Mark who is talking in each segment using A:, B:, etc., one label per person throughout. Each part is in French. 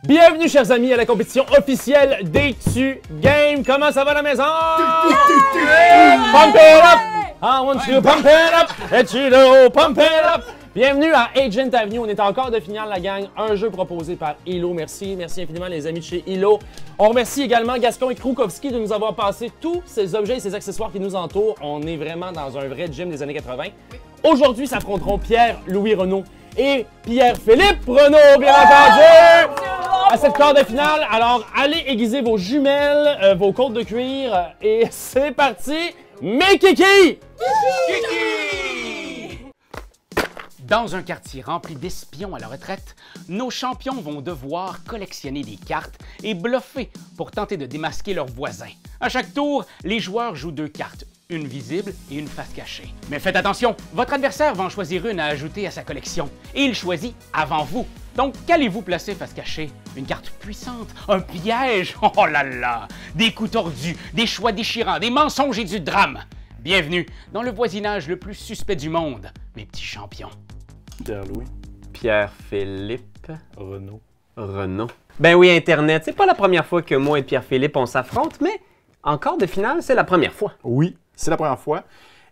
A: Bienvenue, chers amis, à la compétition officielle d'Etu Game. Comment ça va la maison? Pump it up! I want you to pump it up! Etu, pump it up! Bienvenue à Agent Avenue. On est encore de finir la gang. Un jeu proposé par Hilo. Merci infiniment les amis de chez Hilo. On remercie également Gascon et Krukowski de nous avoir passé tous ces objets et ces accessoires qui nous entourent. On est vraiment dans un vrai gym des années 80. Aujourd'hui, s'affronteront Pierre-Louis Renaud et Pierre-Philippe Renaud, bien entendu! À cette quart de finale, alors allez aiguiser vos jumelles, vos côtes de cuir et c'est parti! Mais Kiki!
B: Dans un quartier rempli d'espions à la retraite, nos champions vont devoir collectionner des cartes et bluffer pour tenter de démasquer leurs voisins. À chaque tour, les joueurs jouent 2 cartes, une visible et une face cachée. Mais faites attention, votre adversaire va en choisir une à ajouter à sa collection et il choisit avant vous. Donc, qu'allez-vous placer face cachée? Une carte puissante? Un piège? Oh là là! Des coups tordus, des choix déchirants, des mensonges et du drame! Bienvenue dans le voisinage le plus suspect du monde, mes petits champions.
C: Pierre-Louis.
D: Pierre-Philippe.
C: Renaud.
D: Renaud. Ben oui, Internet, c'est pas la première fois que moi et Pierre-Philippe on s'affronte, mais en quart de finale, c'est la première fois.
C: Oui, c'est la première fois.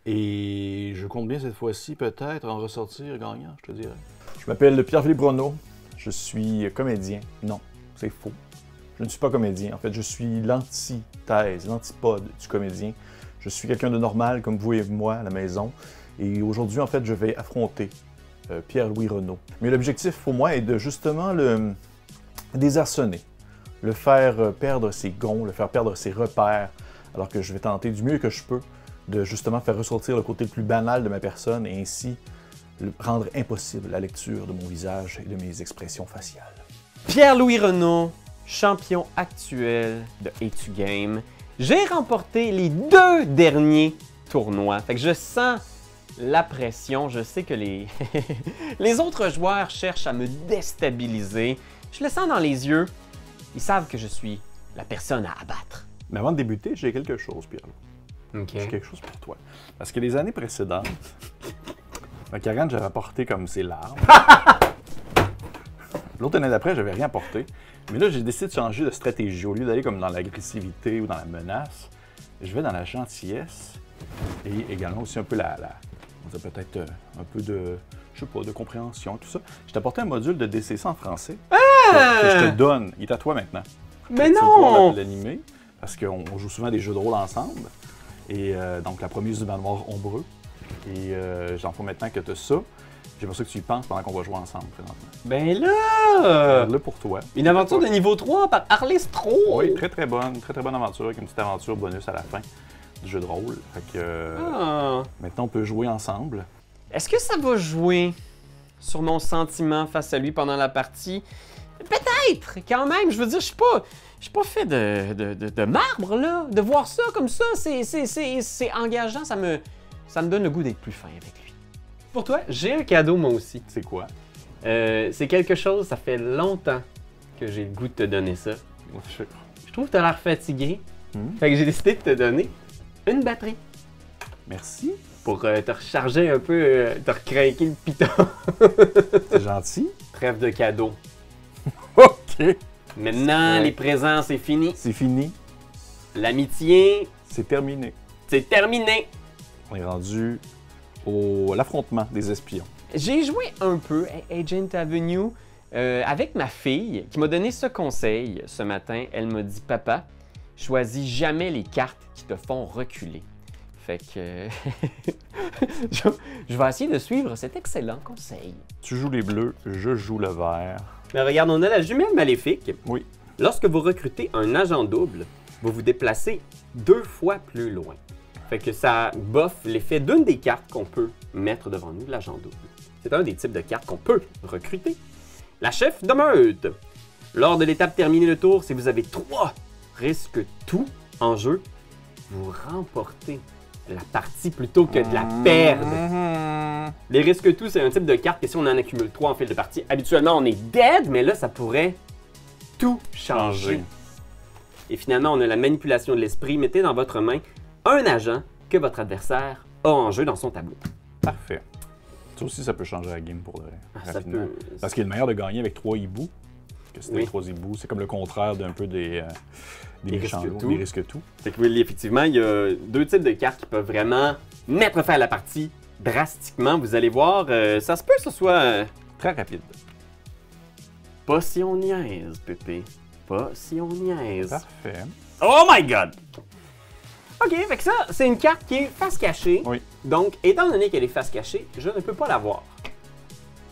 C: Et je compte bien cette fois-ci peut-être en ressortir gagnant, je te dirais. Je m'appelle Pierre-Philippe Renaud. Je suis comédien. Non, c'est faux. Je ne suis pas comédien. En fait, je suis l'antithèse, l'antipode du comédien. Je suis quelqu'un de normal comme vous et moi à la maison. Et aujourd'hui, en fait, je vais affronter Pierre-Louis Renaud. Mais l'objectif pour moi est de justement le désarçonner, le faire perdre ses gonds, le faire perdre ses repères, alors que je vais tenter du mieux que je peux de justement faire ressortir le côté le plus banal de ma personne et ainsi rendre impossible la lecture de mon visage et de mes expressions faciales.
D: Pierre-Louis Renaud, champion actuel de Etu Game. J'ai remporté les 2 derniers tournois. Fait que je sens la pression. Je sais que les, les autres joueurs cherchent à me déstabiliser. Je le sens dans les yeux. Ils savent que je suis la personne à abattre.
C: Mais avant de débuter, j'ai quelque chose, Pierre-Louis. J'ai quelque chose pour toi. Parce que les années précédentes, à Karen, j'avais apporté comme ses larmes. L'autre année d'après, j'avais rien apporté. Mais là, j'ai décidé de changer de stratégie. Au lieu d'aller comme dans l'agressivité ou dans la menace, je vais dans la gentillesse et également aussi un peu on dirait peut-être un peu de, je sais pas, de compréhension, tout ça. Je t'ai apporté un module de DCC en français que je te donne. Il est à toi maintenant.
D: Mais
C: tu vas
D: non!
C: pouvoir l'animer parce qu'on joue souvent des jeux de rôle ensemble. Et donc, la première du manoir ombreux. Et j'en fais maintenant que tu as ça. J'aimerais ça que tu y penses pendant qu'on va jouer ensemble présentement.
D: Ben là!
C: Là pour toi.
D: Une aventure de niveau 3 par Arlestro!
C: Oui, très très bonne aventure avec une petite aventure bonus à la fin du jeu de rôle. Fait que maintenant on peut jouer ensemble.
D: Est-ce que ça va jouer sur mon sentiment face à lui pendant la partie? Peut-être, quand même. Je veux dire, je suis pas fait de marbre, là. De voir ça comme ça, c'est engageant. Ça me donne le goût d'être plus fin avec lui. Pour toi, j'ai un cadeau, moi aussi.
C: C'est quoi?
D: C'est quelque chose, ça fait longtemps que j'ai le goût de te donner ça. Je trouve que tu as l'air fatigué. Fait que j'ai décidé de te donner une batterie.
C: Merci.
D: Pour te recharger un peu, te recraquer le piton.
C: C'est gentil.
D: Trêve de cadeau.
C: OK.
D: Maintenant, les présents, c'est fini.
C: C'est fini.
D: L'amitié,
C: C'est terminé.
D: c'est terminé.
C: On est rendu à l'affrontement des espions.
D: J'ai joué un peu à Agent Avenue avec ma fille qui m'a donné ce conseil ce matin. Elle m'a dit « Papa, choisis jamais les cartes qui te font reculer. » Fait que je vais essayer de suivre cet excellent conseil.
C: Tu joues les bleus, je joue le vert.
D: Mais regarde, on a la jumelle maléfique.
C: Oui.
D: Lorsque vous recrutez un agent double, vous vous déplacez 2 fois plus loin. Fait que ça boffe l'effet d'une des cartes qu'on peut mettre devant nous, l'agent double. C'est un des types de cartes qu'on peut recruter. La chef de meute. Lors de l'étape terminée le tour, si vous avez 3 risques tout en jeu, vous remportez la partie plutôt que de la perdre. Les risques tout, c'est un type de carte que si on en accumule 3 en fil de partie, habituellement on est dead, mais là ça pourrait tout changer. Et finalement, on a la manipulation de l'esprit. Mettez dans votre main un agent que votre adversaire a en jeu dans son tableau.
C: Parfait. Ça aussi, ça peut changer la game pour le
D: Ça
C: rapidement.
D: peut...
C: Parce qu'il y a une manière de gagner avec 3 hiboux. que c'était
D: Oui.
C: 3 hiboux. C'est comme le contraire d'un peu des méchants loups,
D: risque-tout.
C: des risques-tout.
D: Fait que oui, effectivement, il y a 2 types de cartes qui peuvent vraiment mettre fin à la partie drastiquement. Vous allez voir, ça se peut que ce soit
C: Très rapide.
D: pas si on niaise, Pépé. Pas si on niaise.
C: Parfait.
D: Oh my god! Ok, fait que ça, c'est une carte qui est face cachée.
C: Oui.
D: Donc, étant donné qu'elle est face cachée, je ne peux pas la voir.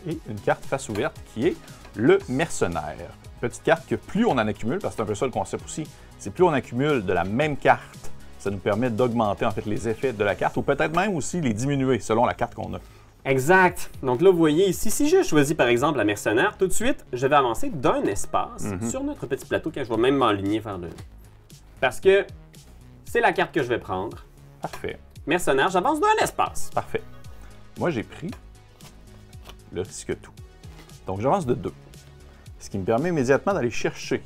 C: Et une carte face ouverte qui est le mercenaire. Petite carte que plus on en accumule, parce que c'est un peu ça le concept aussi, c'est plus on accumule de la même carte, ça nous permet d'augmenter en fait les effets de la carte ou peut-être même aussi les diminuer selon la carte qu'on a.
D: Exact. Donc là, vous voyez ici, si je choisis par exemple la mercenaire, tout de suite, je vais avancer d'un espace sur notre petit plateau, que je vais même m'aligner vers le... Parce que c'est la carte que je vais prendre.
C: Parfait.
D: Mercenaire, j'avance d'un espace.
C: Parfait. Moi, j'ai pris le risque tout. Donc, j'avance de 2. Ce qui me permet immédiatement d'aller chercher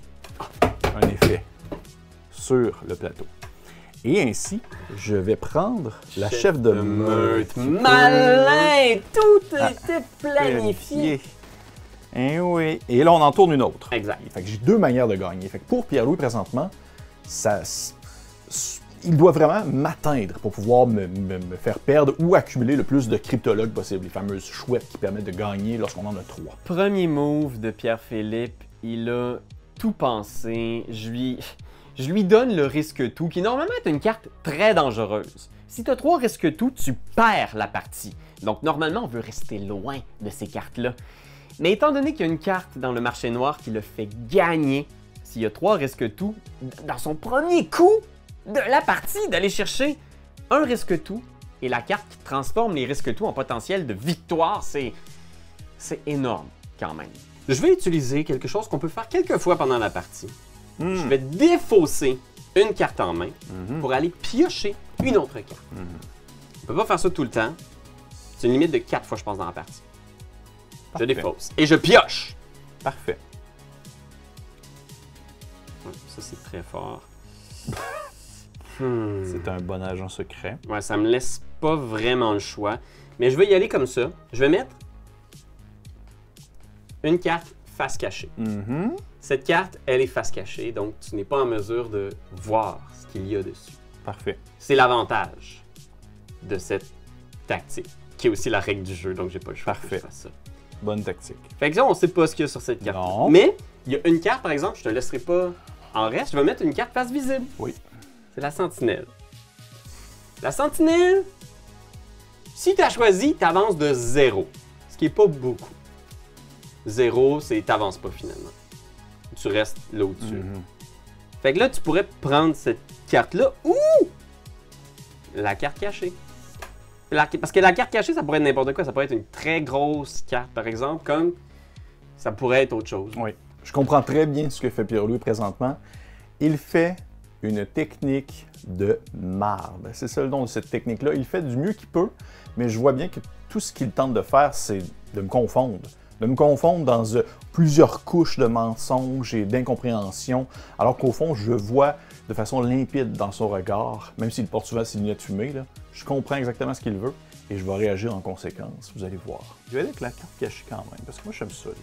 C: un effet sur le plateau. Et ainsi, je vais prendre la chef de meute.
D: Malin! Tout était planifié.
C: Eh oui. Et là, on en tourne une autre.
D: Exact.
C: Fait que j'ai 2 manières de gagner. Fait que pour Pierre-Louis, présentement, il doit vraiment m'atteindre pour pouvoir me faire perdre ou accumuler le plus de cryptologues possible, les fameuses chouettes qui permettent de gagner lorsqu'on en a 3.
D: Premier move de Pierre-Philippe, il a tout pensé. Je lui donne le risque tout, qui normalement est une carte très dangereuse. Si tu as 3 risques tout, tu perds la partie. Donc normalement, on veut rester loin de ces cartes-là. Mais étant donné qu'il y a une carte dans le marché noir qui le fait gagner, s'il y a 3 risques tout, dans son premier coup de la partie, d'aller chercher un risque tout et la carte qui transforme les risques tout en potentiel de victoire, c'est énorme quand même. Je vais utiliser quelque chose qu'on peut faire quelques fois pendant la partie. Je vais défausser une carte en main pour aller piocher une autre carte. On ne peut pas faire ça tout le temps. C'est une limite de 4 fois, je pense, dans la partie. Je
C: Parfait.
D: défausse et je pioche.
C: Parfait.
D: Ça, c'est très fort.
C: C'est un bon agent secret.
D: Ouais, ça me laisse pas vraiment le choix. Mais je vais y aller comme ça. Je vais mettre une carte face cachée. Cette carte, elle est face cachée, donc tu n'es pas en mesure de voir ce qu'il y a dessus.
C: Parfait.
D: C'est l'avantage de cette tactique, qui est aussi la règle du jeu, donc j'ai pas le choix que
C: Parfait.
D: je fasse ça.
C: Bonne tactique.
D: Fait que là, on sait pas ce qu'il y a sur cette carte.
C: Non.
D: Mais il y a une carte, par exemple, je te laisserai pas en reste. Je vais mettre une carte face visible.
C: Oui.
D: C'est la sentinelle. La sentinelle, si tu as choisi, tu avances de 0, ce qui est pas beaucoup. 0, c'est t'avances pas finalement. Tu restes là où tu es. Fait que là, tu pourrais prendre cette carte-là ou la carte cachée. Parce que la carte cachée, ça pourrait être n'importe quoi. Ça pourrait être une très grosse carte, par exemple, comme ça pourrait être autre chose.
C: Oui. Je comprends très bien ce que fait Pierre-Louis présentement. Il fait une technique de marde. C'est ça le nom de cette technique-là. Il fait du mieux qu'il peut, mais je vois bien que tout ce qu'il tente de faire, c'est de me confondre. De me confondre dans plusieurs couches de mensonges et d'incompréhension, alors qu'au fond, je vois de façon limpide dans son regard, même s'il porte souvent ses lunettes fumées, là, je comprends exactement ce qu'il veut et je vais réagir en conséquence. Vous allez voir. Je vais aller avec la carte cachée quand même, parce que moi, j'aime ça. Lui.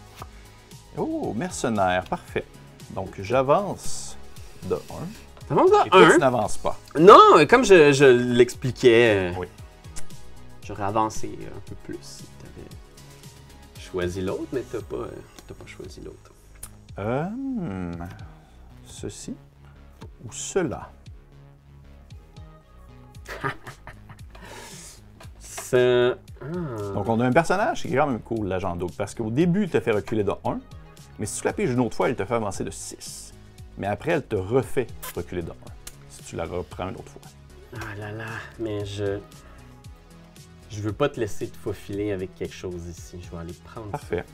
C: Oh, mercenaire, parfait. Donc, j'avance de 1.
D: T'avances de
C: Et toi,
D: 1.
C: tu n'avances pas.
D: Non, comme je l'expliquais,
C: Oui.
D: j'aurais avancé un peu plus si t'avais choisi l'autre, mais t'as pas choisi l'autre.
C: Ceci ou cela?
D: Ça...
C: Donc, on a un personnage qui est quand même cool, l'agent double, parce qu'au début, il te fait reculer de 1, mais si tu la piges une autre fois, elle te fait avancer de 6. Mais après, elle te refait reculer de 1, si tu la reprends une autre fois.
D: Ah là là, mais je veux pas te laisser te faufiler avec quelque chose ici. Je vais aller prendre
C: Parfait.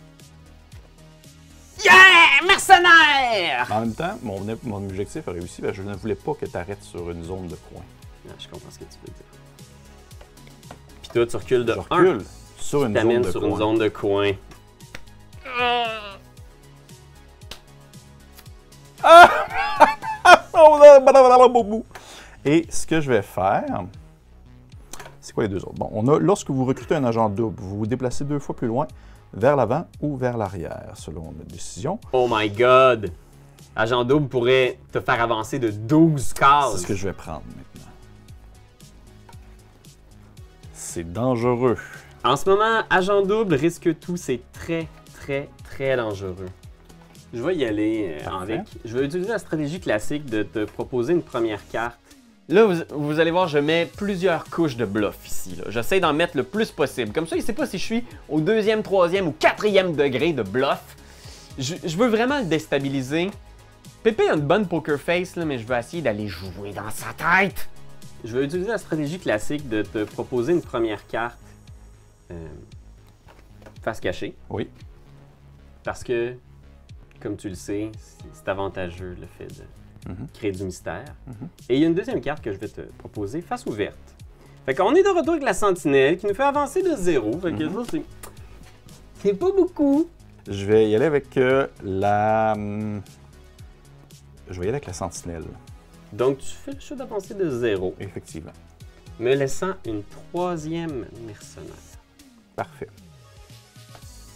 D: ça. Yeah! Mercenaire!
C: En même temps, mon objectif a réussi, parce que je ne voulais pas que tu arrêtes sur une zone de coin.
D: Ah, je comprends ce que tu veux dire. Puis toi, tu recules de
C: Je
D: 1.
C: recule sur une zone
D: T'amènes
C: de
D: sur
C: coin.
D: une zone de coin.
C: Et ce que je vais faire, c'est quoi les deux autres? Bon, on a, lorsque vous recrutez un agent double, vous vous déplacez 2 fois plus loin vers l'avant ou vers l'arrière, selon notre décision.
D: Oh my god! Agent double pourrait te faire avancer de 12 cases.
C: C'est ce que je vais prendre maintenant. C'est dangereux.
D: En ce moment, agent double risque tout, c'est très dangereux. Je vais y aller avec. Je vais utiliser la stratégie classique de te proposer une première carte. Là, vous allez voir, je mets plusieurs couches de bluff ici. J'essaie d'en mettre le plus possible. Comme ça, il ne sait pas si je suis au 2e, 3e ou 4e degré de bluff. Je veux vraiment le déstabiliser. Pépé a une bonne poker face, là, mais je veux essayer d'aller jouer dans sa tête. Je vais utiliser la stratégie classique de te proposer une première carte face cachée.
C: Oui.
D: Parce que, comme tu le sais, c'est avantageux le fait de créer du mystère. Et il y a une deuxième carte que je vais te proposer, face ouverte. Fait qu'on est de retour avec la sentinelle qui nous fait avancer de 0. Fait que ça, c'est pas beaucoup.
C: Je vais y aller avec la... Je vais y aller avec la sentinelle.
D: Donc, tu fais le choix d'avancer de 0.
C: Effectivement.
D: Me laissant une 3e mercenaire.
C: Parfait.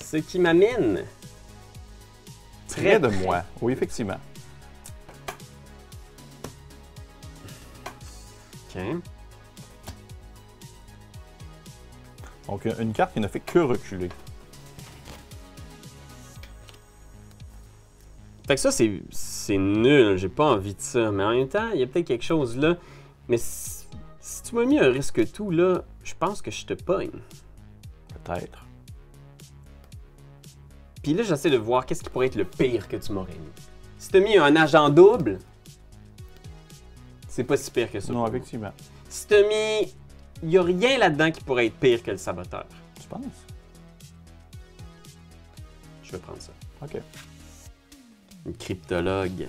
D: Ce qui m'amène...
C: Près de moi. Oui, effectivement.
D: OK.
C: Donc, une carte qui ne fait que reculer.
D: Fait que ça, c'est nul. J'ai pas envie de ça. Mais en même temps, il y a peut-être quelque chose là. Mais si tu m'as mis un risque tout, là, je pense que je te pogne.
C: Peut-être.
D: Puis là, j'essaie de voir qu'est-ce qui pourrait être le pire que tu m'aurais mis. Si tu as mis un agent double, c'est pas si pire que ça.
C: Non, effectivement.
D: Si tu as mis... Il n'y a rien là-dedans qui pourrait être pire que le saboteur.
C: Tu penses?
D: Je vais prendre ça.
C: OK.
D: Une cryptologue.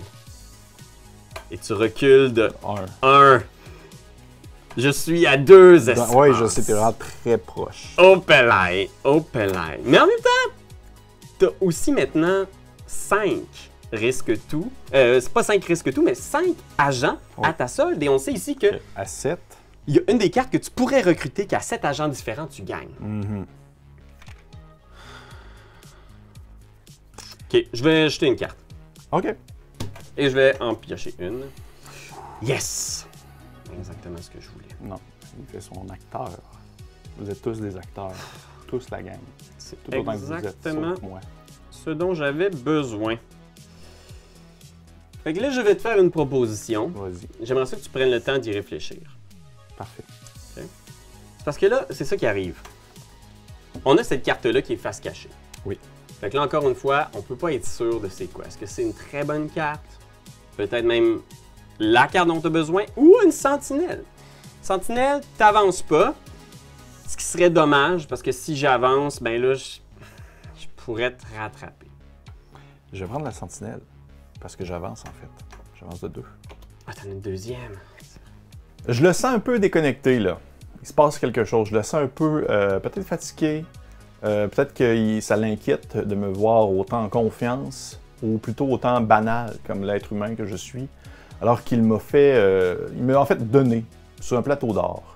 D: Et tu recules de
C: 1.
D: 1. Je suis à 2 espaces.
C: Oui, je sais, t'es vraiment très proche.
D: Oh pelaille, oh pelaille. Mais en même temps, t'as aussi maintenant 5 risques tout. C'est pas 5 risques tout, mais 5 agents à ta solde. Et on sait ici que
C: À 7.
D: il y a une des cartes que tu pourrais recruter qu'à 7 agents différents, tu gagnes. OK, je vais jeter une carte.
C: OK.
D: Et je vais en piocher une. Yes! Exactement ce que je voulais.
C: Non, il fait son acteur. Vous êtes tous des acteurs. Tous la gang.
D: C'est
C: Tout autant que vous êtes,
D: exactement
C: sauf moi.
D: ce dont j'avais besoin. Fait que là, je vais te faire une proposition.
C: Vas-y.
D: J'aimerais ça que tu prennes le temps d'y réfléchir.
C: Parfait.
D: C'est parce que là, c'est ça qui arrive. On a cette carte-là qui est face cachée.
C: Oui.
D: Fait que là, encore une fois, on peut pas être sûr de c'est quoi. Est-ce que c'est une très bonne carte? Peut-être même la carte dont tu as besoin ou une sentinelle. Sentinelle, t'avances pas. Ce qui serait dommage parce que si j'avance, ben là, je pourrais te rattraper.
C: Je vais prendre la sentinelle parce que j'avance en fait. J'avance de 2.
D: Ah, t'en as une deuxième.
C: Je le sens un peu déconnecté là. Il se passe quelque chose. Je le sens un peu peut-être fatigué. Peut-être que ça l'inquiète de me voir autant en confiance ou plutôt autant banal comme l'être humain que je suis. Alors qu'il m'a fait, il m'a en fait donné sur un plateau d'or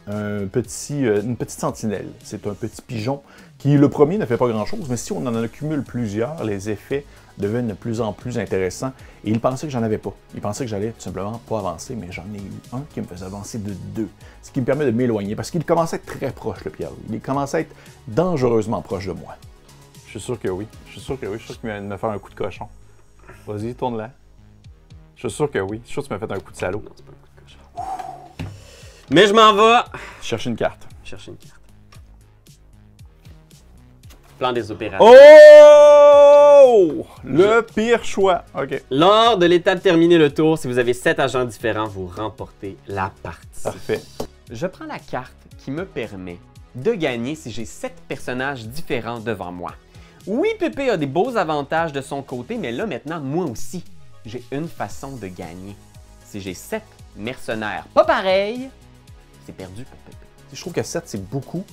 C: une petite sentinelle. C'est un petit pigeon qui, le premier, ne fait pas grand-chose, mais si on en accumule plusieurs, les effets deviennent de plus en plus intéressants. Et il pensait que j'en avais pas. Il pensait que j'allais tout simplement pas avancer, mais j'en ai eu un qui me faisait avancer de 2. Ce qui me permet de m'éloigner, parce qu'il commençait à être très proche, le Pierre-Louis. Il commençait à être dangereusement proche de moi. Je suis sûr que oui. Je suis sûr que oui. Je suis sûr qu'il vient de me faire un coup de cochon. Vas-y, tourne-la. Je suis sûr que oui. Je suis sûr que tu m'as fait un coup de salaud.
D: Non, c'est pas un coup de cochon. Mais je m'en vais
C: Chercher une carte.
D: chercher une carte. Plan des opérations.
C: Oh! Le pire choix. OK.
D: Lors de l'étape terminée le tour, si vous avez 7 agents différents, vous remportez la partie.
C: Parfait.
D: Je prends la carte qui me permet de gagner si j'ai 7 personnages différents devant moi. Oui, Pépé a des beaux avantages de son côté, mais là maintenant, moi aussi, j'ai une façon de gagner. Si j'ai 7 mercenaires pas pareils, c'est perdu pour Pépé.
C: Je trouve que 7, c'est beaucoup.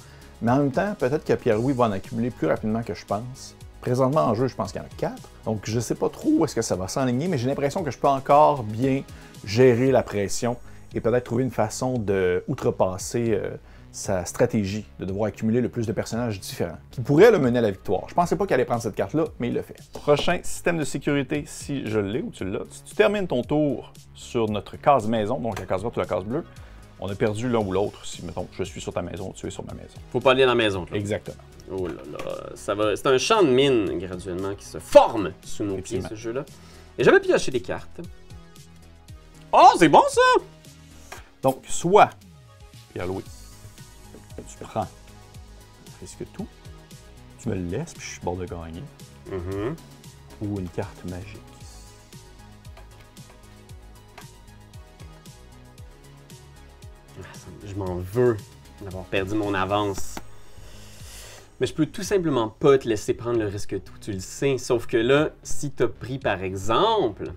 C: Mais en même temps, peut-être que Pierre-Louis va en accumuler plus rapidement que je pense. Présentement en jeu, je pense qu'il y en a 4. Donc je ne sais pas trop où est-ce que ça va s'enligner, mais j'ai l'impression que je peux encore bien gérer la pression et peut-être trouver une façon de outrepasser sa stratégie de devoir accumuler le plus de personnages différents, qui pourrait le mener à la victoire. Je pensais pas qu'il allait prendre cette carte-là, mais il le fait. Prochain système de sécurité, si je l'ai ou tu l'as, si tu termines ton tour sur notre case maison, donc la case verte ou la case bleue, on a perdu l'un ou l'autre si, mettons, je suis sur ta maison ou tu es sur ma maison.
D: Faut pas aller dans la maison, Claude.
C: Exactement.
D: Oh là là, ça va. C'est un champ de mine graduellement qui se forme sous nos pieds, ce jeu-là. Et j'avais pioché des cartes. Oh, c'est bon ça!
C: Donc, soit, Pierre-Louis, tu prends risque tout, tu me le laisses, puis je suis bord de gagner, ou une carte magique.
D: Je m'en veux d'avoir perdu mon avance. Mais je peux tout simplement pas te laisser prendre le risque tout, tu le sais. Sauf que là, si t'as pris par exemple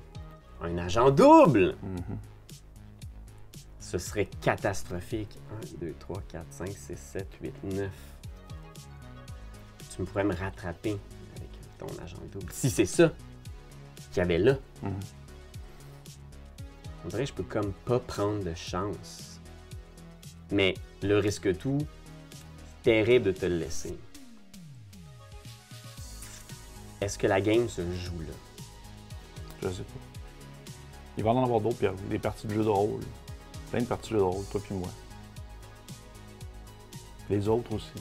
D: un agent double, ce serait catastrophique. 1, 2, 3, 4, 5, 6, 7, 8, 9. Tu pourrais me rattraper avec ton agent double. Si c'est ça qu'il y avait là. On dirait que je peux comme pas prendre de chance. Mais le risque tout, c'est terrible de te le laisser. Est-ce que la game se joue là?
C: Je sais pas. Il va en avoir d'autres, Pierre. Des parties de jeux de rôle. Plein de parties de jeux de rôle, toi puis moi. Les autres aussi.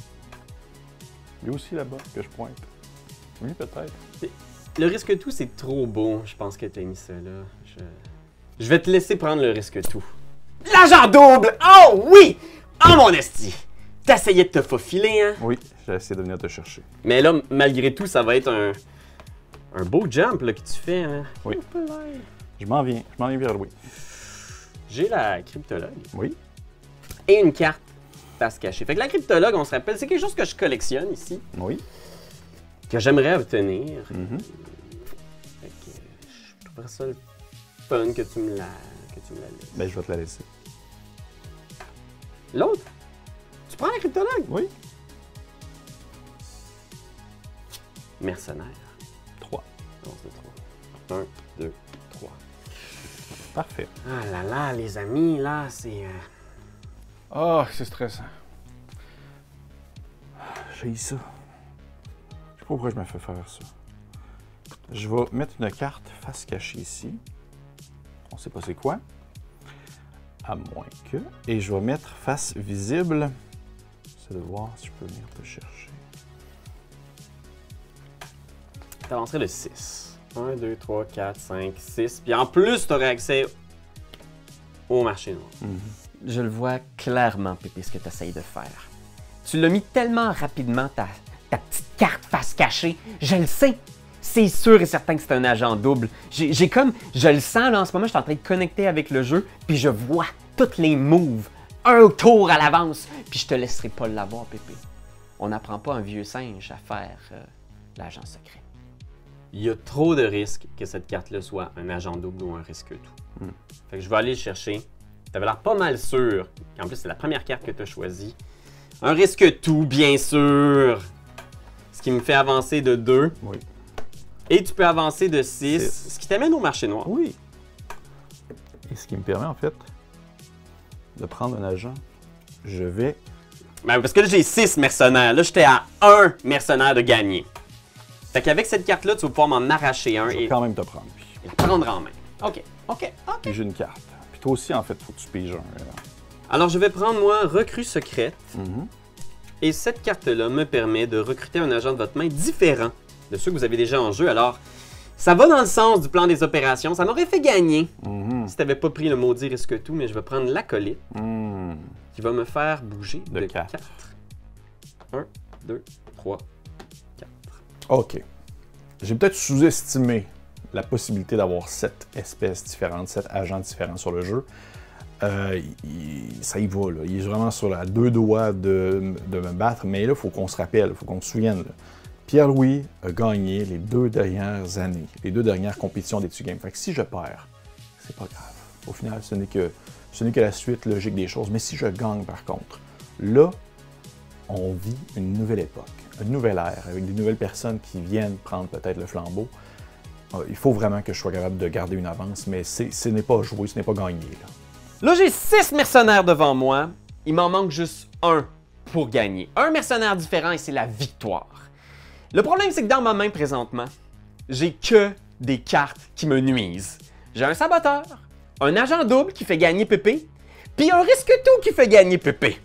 C: Lui aussi là-bas, que je pointe. Lui peut-être.
D: Le risque tout, c'est trop beau. Je pense que t'as mis ça là. Je vais te laisser prendre le risque tout. L'agent double! Oh oui! Oh mon esti! T'essayais de te faufiler, hein?
C: Oui, j'ai essayé de venir te chercher.
D: Mais là, malgré tout, ça va être un beau jump là, que tu fais, hein?
C: Oui. Je m'en viens vers Louis.
D: J'ai la cryptologue.
C: Oui.
D: Et une carte face cachée. Fait que la cryptologue, on se rappelle, c'est quelque chose que je collectionne ici.
C: Oui.
D: Que j'aimerais obtenir. Fait que je trouverais ça le fun que tu me la laisses.
C: Ben, je vais te la laisser.
D: L'autre? Tu prends la cryptologue?
C: Oui.
D: Mercenaire.
C: 3.
D: Non, c'est 3. 1, 2, 3.
C: Parfait.
D: Ah là là, les amis, là, c'est...
C: Oh, c'est stressant. J'ai ça. Je sais pas pourquoi je me fais faire ça. Je vais mettre une carte face cachée ici. On sait pas c'est quoi. À moins que... Et je vais mettre face visible. C'est de voir si je peux venir te chercher.
D: T'avancerais le 6. 1, 2, 3, 4, 5, 6. Puis en plus, t'aurais accès au marché noir.
E: Je le vois clairement, Pépé, ce que tu essayes de faire. Tu l'as mis tellement rapidement, ta petite carte face cachée. Je le sais. C'est sûr et certain que c'est un agent double. J'ai comme... Je le sens, là, en ce moment, je suis en train de connecter avec le jeu, puis je vois toutes les moves, un tour à l'avance, puis je te laisserai pas l'avoir, Pépé. On n'apprend pas un vieux singe à faire l'agent secret.
D: Il y a trop de risques que cette carte-là soit un agent double ou un risque tout. Fait que je vais aller le chercher. T'avais l'air pas mal sûr. En plus, c'est la première carte que tu as choisie. Un risque tout, bien sûr. Ce qui me fait avancer de 2.
C: Oui.
D: Et tu peux avancer de 6, ce qui t'amène au marché noir.
C: Oui. Et ce qui me permet, en fait, de prendre un agent. Je vais...
D: Ben, parce que là, j'ai 6 mercenaires. Là, j'étais à 1 mercenaire de gagner. Fait qu'avec cette carte-là, tu vas pouvoir m'en arracher un
C: Je vais
D: et
C: quand même te prendre, puis.
D: la prendre en main. OK.
C: Puis j'ai une carte. Puis toi aussi, en fait, faut que tu piges un.
D: Alors, je vais prendre, moi, recrue secrète. Et cette carte-là me permet de recruter un agent de votre main différent de ceux que vous avez déjà en jeu. Alors, ça va dans le sens du plan des opérations. Ça m'aurait fait gagner si tu n'avais pas pris le maudit risque tout, mais je vais prendre l'acolyte qui va me faire bouger de 4. 1, 2, 3, 4.
C: OK. J'ai peut-être sous-estimé la possibilité d'avoir 7 espèces différentes, 7 agents différents sur le jeu. Ça y va, là. Il est vraiment sur la 2 doigts de me battre, mais là, il faut qu'on se rappelle, il faut qu'on se souvienne. Là. Pierre-Louis a gagné les 2 dernières années, les 2 dernières compétitions d'Etu Game. Fait que si je perds, c'est pas grave. Au final, ce n'est que la suite logique des choses. Mais si je gagne, par contre, là, on vit une nouvelle époque, une nouvelle ère, avec des nouvelles personnes qui viennent prendre peut-être le flambeau. Il faut vraiment que je sois capable de garder une avance, mais ce n'est pas joué, ce n'est pas gagné.
D: Là, j'ai 6 mercenaires devant moi. Il m'en manque juste
E: un pour gagner. Un mercenaire différent et c'est la victoire. Le problème, c'est que dans ma main présentement, j'ai que des cartes qui me nuisent. J'ai un saboteur, un agent double qui fait gagner Pépé, puis un risque-tout qui fait gagner Pépé.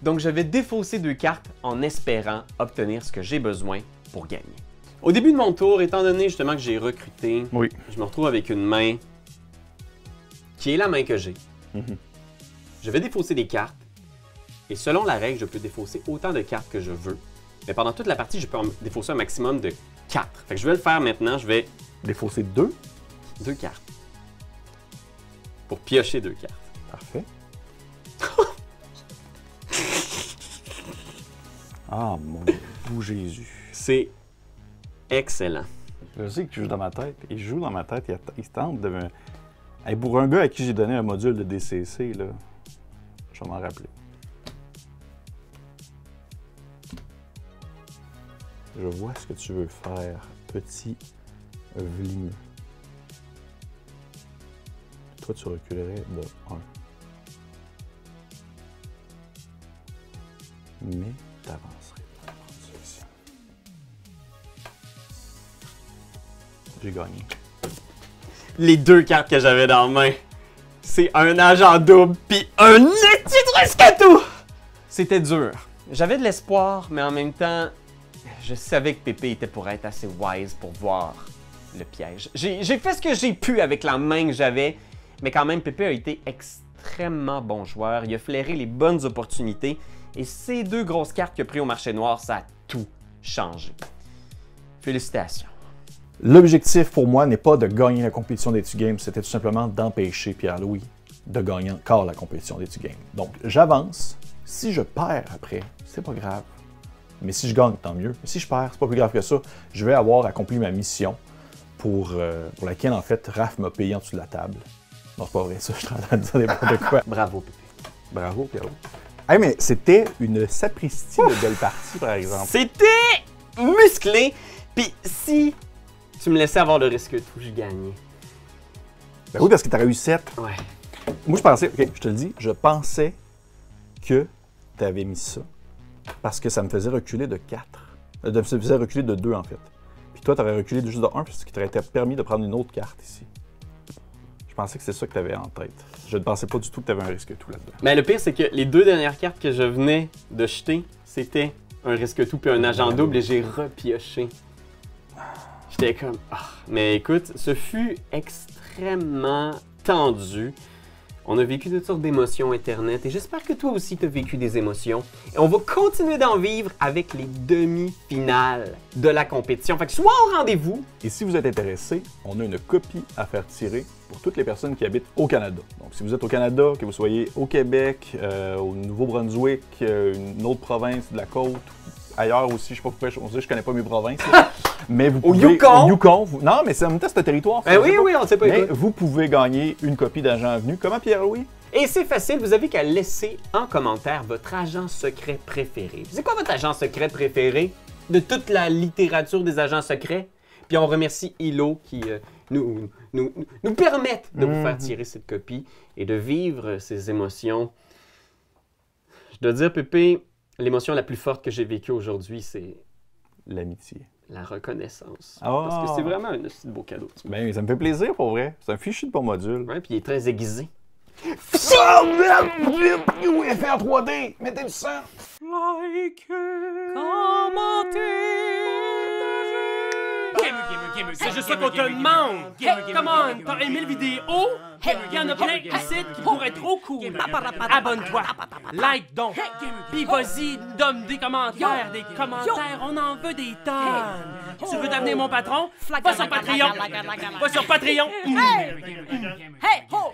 E: Donc, je vais défausser 2 cartes en espérant obtenir ce que j'ai besoin pour gagner.
D: Au début de mon tour, étant donné justement que j'ai recruté,
C: Oui.
D: je me retrouve avec une main qui est la main que j'ai. Je vais défausser des cartes et selon la règle, je peux défausser autant de cartes que je veux. Mais pendant toute la partie, je peux en défausser un maximum de 4. Fait que je vais le faire maintenant, je vais
C: Défausser 2.
D: 2 cartes. Pour piocher 2 cartes.
C: Parfait. Ah, mon beau Jésus.
D: C'est excellent.
C: Je sais que tu joues dans ma tête. Il joue dans ma tête. Il se tente de me... Hey, pour un gars à qui j'ai donné un module de DCC, là, je vais m'en rappeler. Je vois ce que tu veux faire, petit vlimeux. Toi, tu reculerais de 1. Mais t'avancerais pas. Prendre ça ici. J'ai gagné.
D: Les 2 cartes que j'avais dans la main, c'est un agent double puis un petit risque-tout!
E: C'était dur. J'avais de l'espoir, mais en même temps, je savais que Pépé était pour être assez wise pour voir le piège. J'ai fait ce que j'ai pu avec la main que j'avais, mais quand même, Pépé a été extrêmement bon joueur. Il a flairé les bonnes opportunités et ces 2 grosses cartes qu'il a prises au marché noir, ça a tout changé. Félicitations.
C: L'objectif pour moi n'est pas de gagner la compétition des Games, c'était tout simplement d'empêcher Pierre-Louis de gagner encore la compétition des Games. Donc j'avance. Si je perds après, c'est pas grave. Mais si je gagne, tant mieux. Mais si je perds, c'est pas plus grave que ça. Je vais avoir accompli ma mission pour laquelle, en fait, Raph m'a payé en dessous de la table. Non, c'est pas vrai, ça, je suis en train de dire n'importe quoi.
D: Bravo, Pépé.
C: Bravo, Pierre-Louis. Hey, mais c'était une sapristi de belle partie, par exemple.
D: C'était musclé, puis si tu me laissais avoir le risque-tout, je gagnais.
C: Ben oui, parce que t'aurais eu 7.
D: Ouais.
C: Moi, je pensais, ok, je te le dis, je pensais que tu avais mis ça parce que ça me faisait reculer de 4. Ça me faisait reculer de 2, en fait. Puis toi, tu aurais reculé de juste de 1, ce qui t'aurait permis de prendre une autre carte ici. Je pensais que c'est ça que tu avais en tête. Je ne pensais pas du tout que tu avais un risque-tout là-dedans.
D: Mais le pire, c'est que les 2 dernières cartes que je venais de jeter, c'était un risque-tout puis un agent double et j'ai repioché. J'étais comme... Ah. Mais écoute, ce fut extrêmement tendu. On a vécu toutes sortes d'émotions Internet et j'espère que toi aussi tu as vécu des émotions. Et on va continuer d'en vivre avec les demi-finales de la compétition. Fait que sois au rendez-vous.
C: Et si vous êtes intéressé, on a une copie à faire tirer pour toutes les personnes qui habitent au Canada. Donc si vous êtes au Canada, que vous soyez au Québec, au Nouveau-Brunswick, une autre province de la côte, ailleurs aussi, je sais pas pourquoi je connais pas mes provinces. Mais vous pouvez,
D: au Yukon.
C: Non, mais en même temps, c'est un territoire.
D: Oui, on ne sait pas.
C: Mais vous pouvez gagner une copie d'Agent Avenue. Comment, Pierre-Louis?
D: Et c'est facile, vous avez qu'à laisser en commentaire votre agent secret préféré. C'est quoi votre agent secret préféré de toute la littérature des agents secrets? Puis on remercie Hilo qui nous permettent de vous faire tirer cette copie et de vivre ces émotions. Je dois dire, Pépé, l'émotion la plus forte que j'ai vécue aujourd'hui, c'est
C: l'amitié.
D: La reconnaissance.
C: Oh.
D: Parce que c'est vraiment un aussi beau cadeau.
C: Ben, ça me fait plaisir, pour vrai. C'est un fichu de bon module.
D: Ouais, puis il est très aiguisé.
C: FR 3D, mettez du sang.
A: C'est juste ça qu'on te demande! Hey, come on! T'as aimé le vidéo? Hey, y'en a plein ici qui pourraient être trop cool! Abonne-toi! Like donc! Pis vas-y, donne des commentaires! Des commentaires, on en veut des tonnes! Tu veux devenir mon patron? Va sur Patreon! Va sur Patreon!
F: Hey! Hey! Ho!